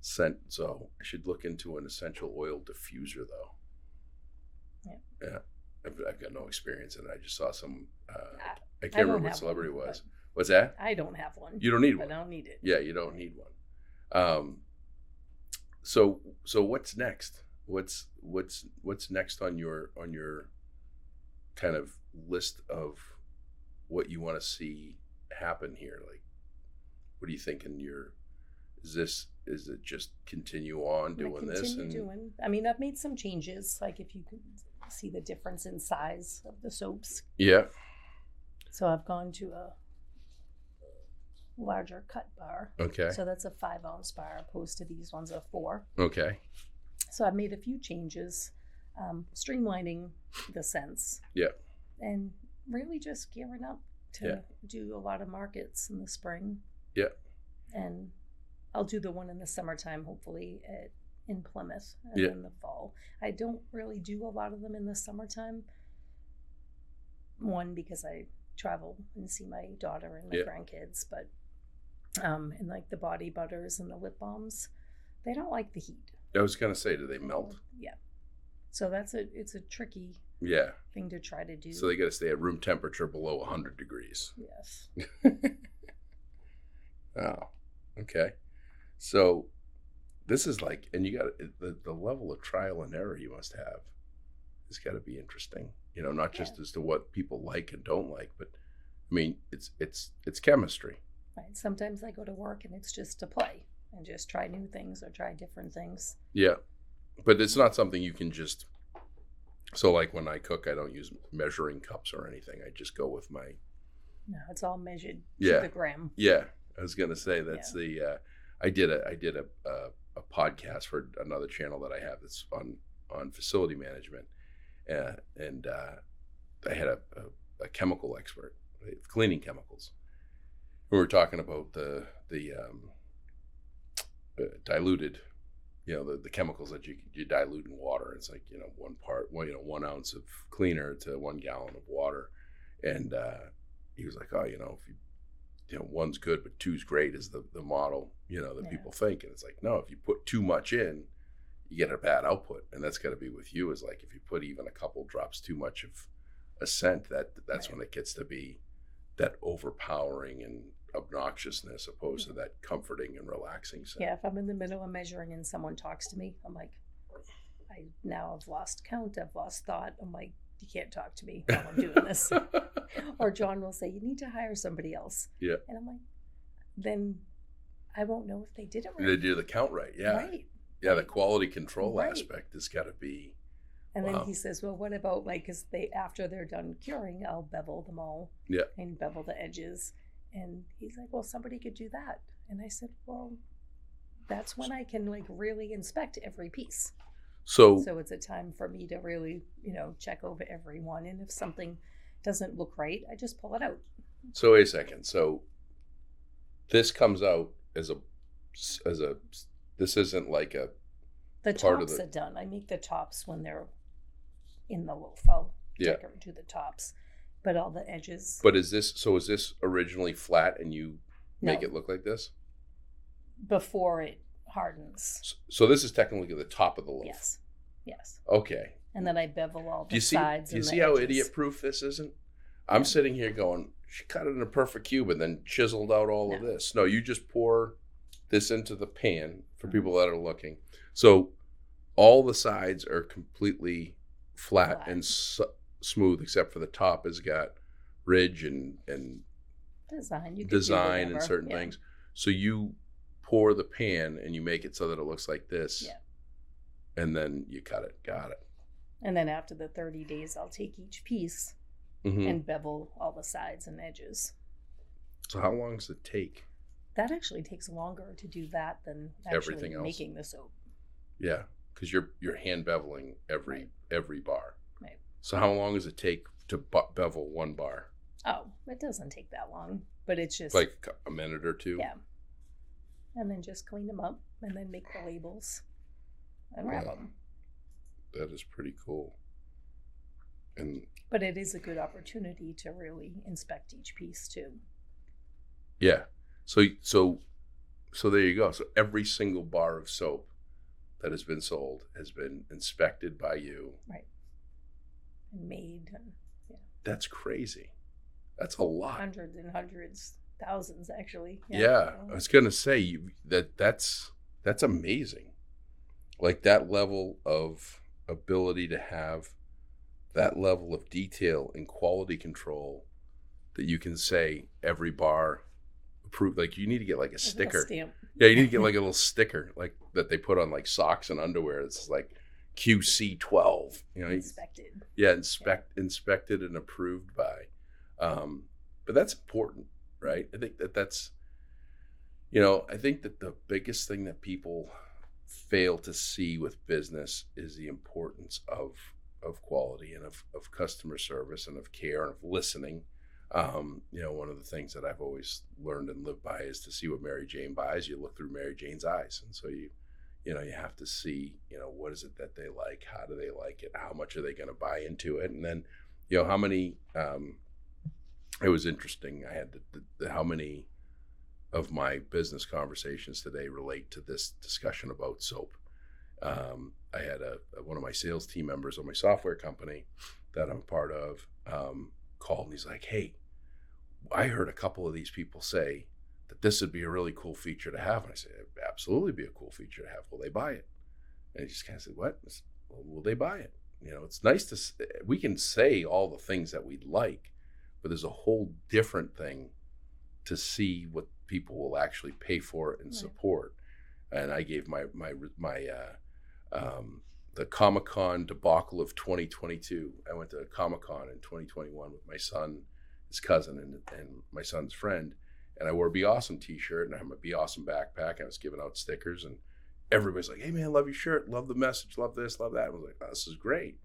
scent. So I should look into an essential oil diffuser, though. Yeah. I've got no experience in it. I just saw some. I can't remember what celebrity it was. What's that? I don't have one. You don't need one. I don't need it. Yeah, you don't need one. So what's next? What's next on your kind of list of what you want to see happen here? Like, what do you think is it just continue on doing this? I mean, I've made some changes, like if you can see the difference in size of the soaps. Yeah. So I've gone to a larger cut bar. Okay. So that's a 5-ounce bar opposed to these ones are 4. Okay. So I've made a few changes, streamlining the scents. Yeah. And really just gearing up to do a lot of markets in the spring. Yeah. And I'll do the one in the summertime, hopefully, in Plymouth, and in the fall. I don't really do a lot of them in the summertime. One, because I travel and see my daughter and my grandkids, but and like the body butters and the lip balms, they don't like the heat. I was gonna say, do they melt? Yeah. So it's a tricky thing to try to do. So they got to stay at room temperature below 100 degrees. Yes. Oh, okay. So this is like, and you got the level of trial and error you must have. It's got to be interesting, not just as to what people like and don't like, but I mean, it's chemistry. Right. Sometimes I go to work and it's just to play and just try new things or try different things. Yeah. But it's not something you can just, so like when I cook, I don't use measuring cups or anything. I just go with my. No, it's all measured to the gram. Yeah. I was going to say that's I did a podcast for another channel that I have that's on facility management. And I had a chemical expert, cleaning chemicals. We were talking about the diluted, the chemicals that you dilute in water. It's like 1 ounce of cleaner to 1 gallon of water, and he was like, if you 1's good but 2's great is the model that people think, and it's like, no, if you put too much in, you get a bad output, and that's got to be with you. Is like if you put even a couple drops too much of a scent, that's when it gets to be that overpowering and obnoxiousness opposed to that comforting and relaxing scent. Yeah, if I'm in the middle of measuring and someone talks to me, I'm like, I've lost count, I've lost thought. I'm like, you can't talk to me while I'm doing this. Or John will say, you need to hire somebody else. Yeah. And I'm like, then I won't know if they did it right. They do the count right, yeah. Right. Yeah, the quality control aspect has got to be. And then he says, well, what about because after they're done curing, I'll bevel them all. Yeah. And bevel the edges. And he's like, well, somebody could do that. And I said, well, that's when I can really inspect every piece. So So it's a time for me to really, check over everyone. And if something doesn't look right, I just pull it out. So wait a second. So this comes out as a this isn't like a The part of tops the- are done. I make the tops when they're in the loaf. I'll Yeah. do the tops, but all the edges. But is this originally flat and you make No. it look like this? Before it hardens. So this is technically the top of the loaf. Yes. Okay. And then I bevel all the Do you see? sides. Do you and see the how edges. idiot proof this isn't? I'm sitting here going, she cut it in a perfect cube and then chiseled out all of No. this. No, you just pour this into the pan for people that are looking. So all the sides are completely flat and smooth, except for the top has got ridge and Design. You could design do and whatever. certain things. So you pour the pan and you make it so that it looks like this. Yeah. And then you cut it. Got it. And then after the 30 days, I'll take each piece Mhm. and bevel all the sides and edges. So how long does it take? That actually takes longer to do that than actually Everything else. making the soap. Yeah, because you're hand beveling every bar. Right. So how long does it take to bevel one bar? Oh, it doesn't take that long, but it's just Like a minute or two? yeah. And then just clean them up and then make the labels and wrap Wow. them. That is pretty cool. And But it is a good opportunity to really inspect each piece too. yeah, so there you go. So every single bar of soap that has been sold has been inspected by you. Right. And made and That's crazy. That's a lot. hundreds and hundreds, thousands actually. Yeah, I was gonna say that's amazing. Like that level of ability to have that level of detail and quality control that you can say every bar approved. Like you need to get like a There's a sticker. little stamp. Yeah, you need to get like a little sticker like that they put on like socks and underwear. It's like QC 12. You know, Inspected. yeah, inspected and approved by. But that's important, right? I think that's, I think that the biggest thing that people fail to see with business is the importance of quality and of customer service and of care and of listening. One of the things that I've always learned and lived by is to see what Mary Jane buys. You look through Mary Jane's eyes, and so you have to see, what is it that they like, how do they like it, how much are they going to buy into it, and then, how many. It was interesting. I had how many of my business conversations today relate to this discussion about soap. I had one of my sales team members on my software company that I'm part of called, and he's like, "Hey, I heard a couple of these people say that this would be a really cool feature to have." And I said, "Absolutely be a cool feature to have. Will they buy it?" And he just kind of said, "What?" I said, "Well, will they buy it?" It's nice we can say all the things that we'd like, but there's a whole different thing to see what people will actually pay for and support. And I gave my the Comic-Con debacle of 2022. I went to Comic-Con in 2021 with my son, his cousin, and my son's friend. And I wore a BeAuSm t-shirt and I had my BeAuSm backpack. I was giving out stickers and everybody's like, "Hey man, love your shirt, love the message, love this, love that." I was like, "Oh, this is great."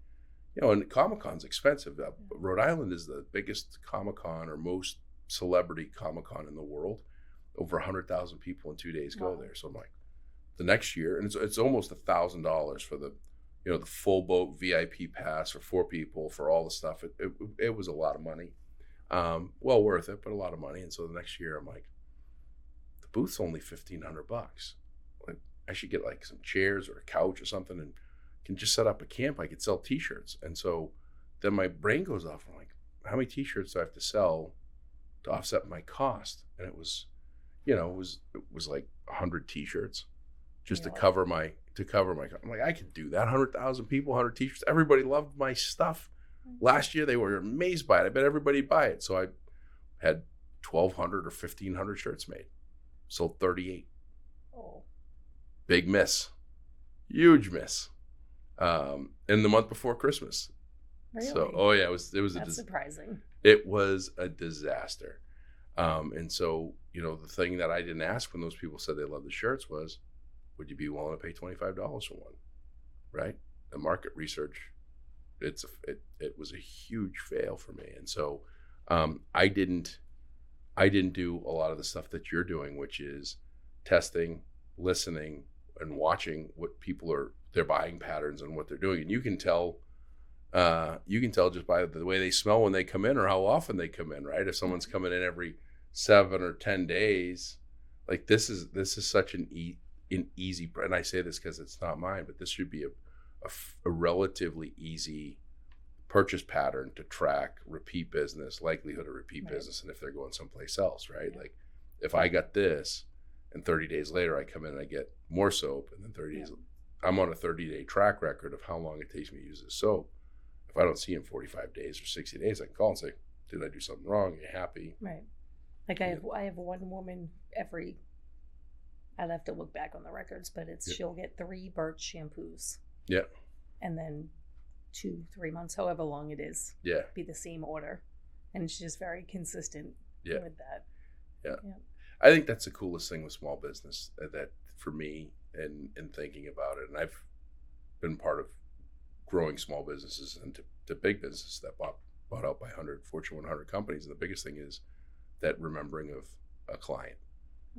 And Comic-Con's expensive. Rhode Island is the biggest Comic-Con or most celebrity Comic-Con in the world. Over 100,000 people in 2 days go there. So I'm like, the next year, and it's almost $1,000 for the full boat VIP pass for 4 people for all the stuff. It was a lot of money, well worth it, but a lot of money. And so the next year, I'm like, the booth's only $1,500. Like I should get like some chairs or a couch or something, and can just set up a camp. I could sell T-shirts. And so then my brain goes off. I'm like, how many T-shirts do I have to sell to offset my cost? And it was, it was like 100 T-shirts just to cover my. I'm like, I could do that. 100,000 people, 100 T-shirts. Everybody loved my stuff. Last year they were amazed by it. I bet everybody buy it. So I had 1,200 or 1,500 shirts made. Sold 38. Oh. Big miss. Huge miss. In the month before Christmas. Really? So, it was That's surprising. It was a disaster. And so, the thing that I didn't ask when those people said they loved the shirts was, would you be willing to pay $25 for one? Right? the market research, it was a huge fail for me. And so I didn't do a lot of the stuff that you're doing, which is testing, listening, and watching what their buying patterns and what they're doing. And you can tell just by the way they smell when they come in or how often they come in, right? If someone's coming in every 7 or 10 days, like this is such an easy, and I say this because it's not mine, but this should be a relatively easy purchase pattern to track repeat business, likelihood of repeat business, and if they're going someplace else, right? Yeah. Like if I got this and 30 days later I come in and I get more soap, and then 30 days, I'm on a 30-day track record of how long it takes me to use this soap. If I don't see in 45 days or 60 days, I can call and say, did I do something wrong? Are you happy? Right. Like I have one woman I'd have to look back on the records, but she'll get 3 Birch shampoos. Yeah. And then 2-3 months, however long it is, be the same order. And she's just very consistent with that. Yeah. I think that's the coolest thing with small business, that for me, and thinking about it. And I've been part of growing small businesses into big businesses that bought out by Fortune 100 companies. And the biggest thing is that remembering of a client,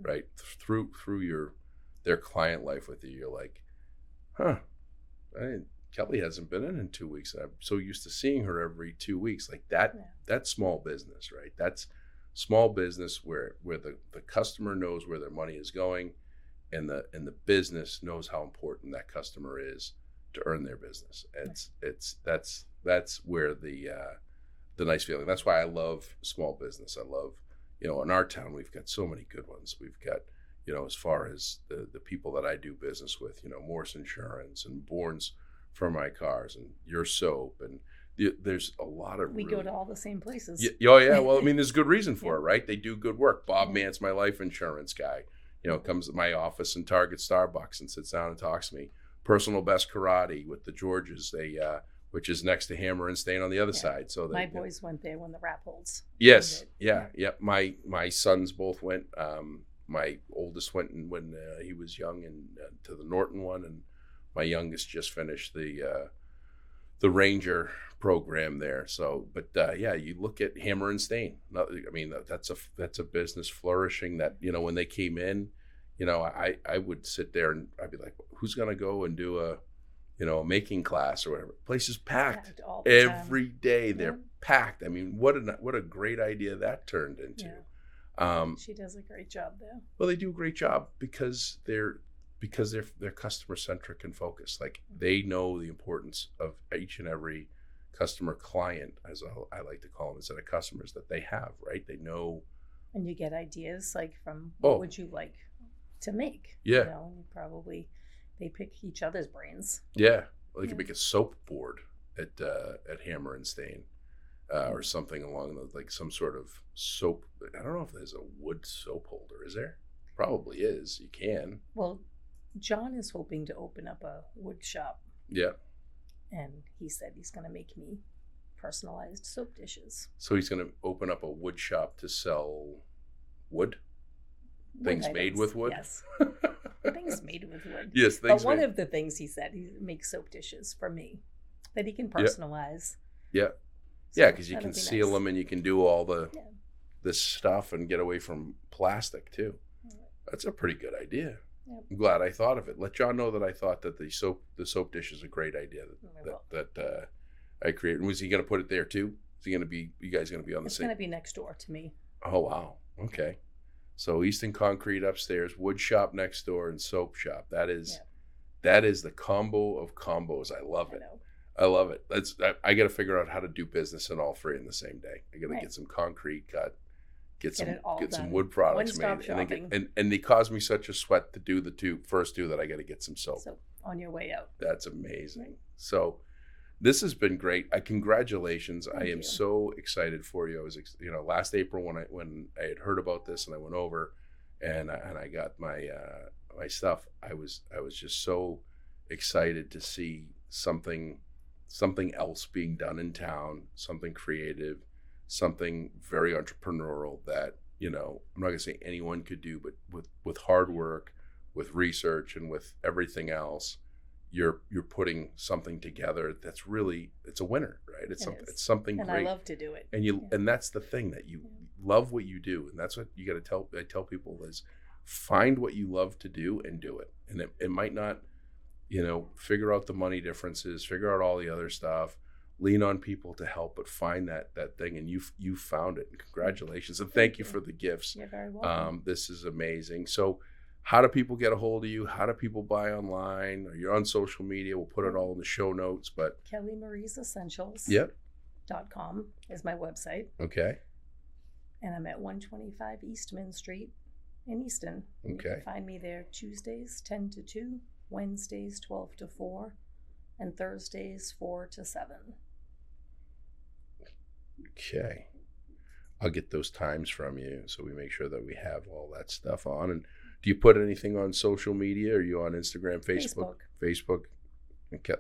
right? Through their client life with you, you're like, Kelly hasn't been in 2 weeks. And I'm so used to seeing her every 2 weeks. Like that, that's small business, right? That's small business where the customer knows where their money is going, and the business knows how important that customer is to earn their business. That's where the nice feeling. That's why I love small business. I love, in our town, we've got so many good ones. We've got, as far as the people that I do business with, Morse Insurance and Bourne's for my cars and Your Soap, and there's a lot of. We go to all the same places. Yeah. Well, I mean, there's good reason for it, right? They do good work. Bob Mance, my life insurance guy, comes to my office in Target, Starbucks, and sits down and talks to me. Personal Best Karate with the Georges, which is next to Hammer and Stain on the other side. So my boys went there when the rap holds. Yes, yeah. My sons both went. My oldest went when he was young, and to the Norton one, and my youngest just finished the Ranger program there. So, but you look at Hammer and Stain. I mean, that's a business flourishing. That when they came in, I would sit there and I'd be like, who's gonna go and do a making class or whatever? The place is packed every day. They're packed. I mean, what a great idea that turned into. She does a great job there. Well, they do a great job because they're customer centric and focused. Like they know the importance of each and every customer client, as I like to call them, instead of customers, that they have, right? They know. And you get ideas like from what would you like to make? Yeah. They pick each other's brains. Yeah. Well, they could make a soap board at Hammer and Stain. Or something along those, like some sort of soap. I don't know if there's a wood soap holder. Is there? Probably is. You can. Well, John is hoping to open up a wood shop. Yeah. And he said he's going to make me personalized soap dishes. So he's going to open up a wood shop to sell wood? Things made with wood? Yes. Things made with wood. Yes, things. But one of the things he said, he makes soap dishes for me that he can personalize. Yeah. Yeah, because you can seal them and you can do all this stuff and get away from plastic too. That's a pretty good idea. Yep. I'm glad I thought of it. Let John know that I thought that the soap dish is a great idea that I created. Was he going to put it there too? Is he going to be? You guys going to be on the same? It's going to be next door to me. Oh wow. Okay. So Easton Concrete upstairs, wood shop next door, and soap shop. That is the combo of combos. I love it. I love it. I got to figure out how to do business in all three in the same day. I got to get some concrete cut, get some wood products made, and they cause me such a sweat to do the first two that I got to get some soap. So on your way out. That's amazing. Right. So this has been great. Congratulations. I am so excited for you. I was, last April when I had heard about this and I went over and I got my stuff. I was just so excited to see something else being done in town, something creative, something very entrepreneurial that, I'm not gonna say anyone could do, but with hard work, with research and with everything else, you're putting something together that's really, it's a winner, right? It's something and great. I love to do it. And that's the thing, that you love what you do, and that's what you got to I tell people is find what you love to do and do it. And it might not, figure out the money differences, figure out all the other stuff, lean on people to help, but find that thing, and you found it. And congratulations, and thank you for the gifts. You're very welcome. This is amazing. So how do people get a hold of you? How do people buy online? Are you on social media? We'll put it all in the show notes. But Kelly Marie's Essentials. Yep. .com is my website. Okay. And I'm at 125 Eastman Street in Easton. Okay. You can find me there Tuesdays 10 to 2, Wednesdays 12 to 4, and Thursdays 4 to 7. Okay. I'll get those times from you so we make sure that we have all that stuff on. And do you put anything on social media? Are you on Instagram, Facebook? Okay.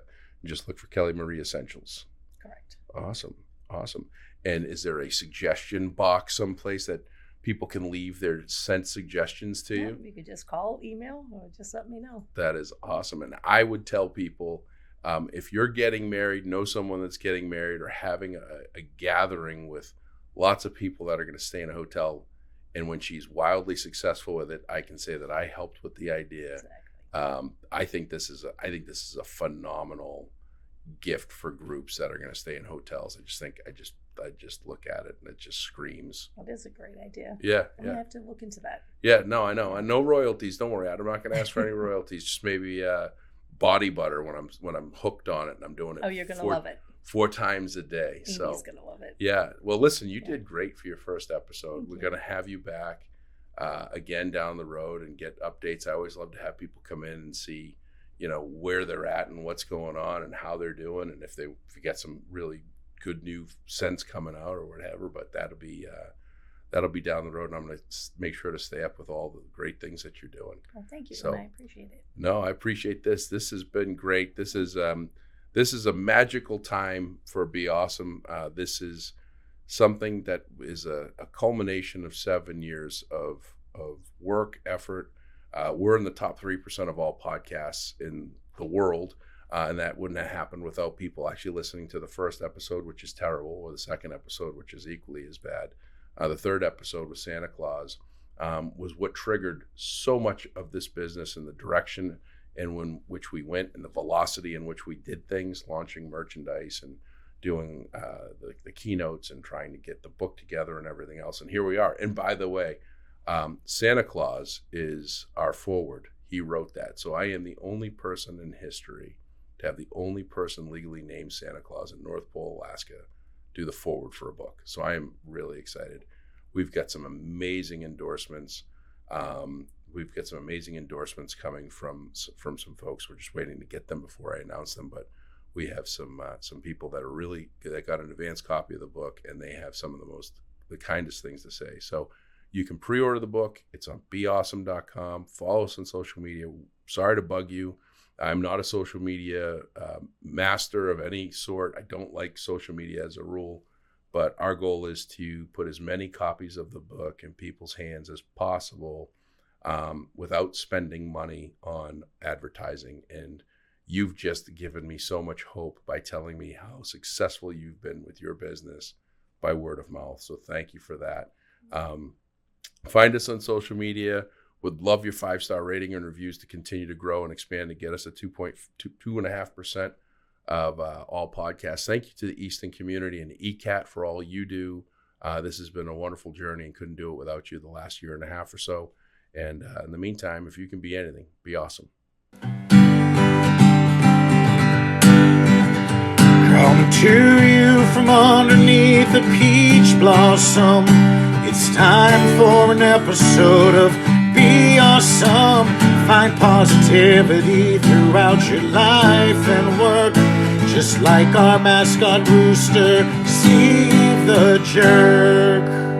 Just look for Kelly Marie Essentials. Correct. Awesome. And is there a suggestion box someplace that people can leave their sent suggestions to you? You could just call, email, or just let me know. That is awesome. And I would tell people, if you're getting married, know someone that's getting married, or having a gathering with lots of people that are going to stay in a hotel, and when she's wildly successful with it, I can say that I helped with the idea. Exactly. I think this is a phenomenal gift for groups that are going to stay in hotels. I just look at it and it just screams. Well, it is a great idea. Yeah. I'm gonna have to look into that. Yeah, no, I know. And no royalties. Don't worry. I'm not going to ask for any royalties. Just maybe body butter when I'm hooked on it and I'm doing it. Oh, you're gonna love it. 4 times a day. He's So gonna love it. yeah. Well, listen, you did great for your first episode. We're going to have you back again down the road and get updates. I always love to have people come in and see, where they're at and what's going on and how they're doing, and if you get some really good new scents coming out or whatever. But that'll be down the road, and I'm going to make sure to stay up with all the great things that you're doing. Well, thank you. So, and I appreciate it. No, I appreciate this. This has been great. This is a magical time for BeAuSm. This is something that is a culmination of 7 years of work, effort. We're in the top 3% of all podcasts in the world, and that wouldn't have happened without people actually listening to the first episode, which is terrible, or the second episode, which is equally as bad. The third episode with Santa Claus was what triggered so much of this business and the direction in which we went and the velocity in which we did things, launching merchandise and doing the keynotes and trying to get the book together and everything else. And here we are. And by the way, Santa Claus is our forward. He wrote that. So I am the only person in history to have the only person legally named Santa Claus in North Pole, Alaska, do the forward for a book. So I am really excited. We've got some amazing endorsements. Coming from some folks. We're just waiting to get them before I announce them. But we have some people that got an advanced copy of the book, and they have some of the kindest things to say. So you can pre-order the book. It's on BeAuSm.com. Follow us on social media. Sorry to bug you. I'm not a social media master of any sort. I don't like social media as a rule, but our goal is to put as many copies of the book in people's hands as possible without spending money on advertising. And you've just given me so much hope by telling me how successful you've been with your business by word of mouth. So thank you for that. Find us on social media. Would love your 5-star rating and reviews to continue to grow and expand and get us at 2.5% of all podcasts. Thank you to the Easton Community and ECAT for all you do. This has been a wonderful journey and couldn't do it without you the last year and a half or so. And in the meantime, if you can be anything, be awesome. Coming to you from underneath a peach blossom. It's time for an episode of BeAuSm. Find positivity throughout your life and work. Just like our mascot rooster, Steve the Jerk.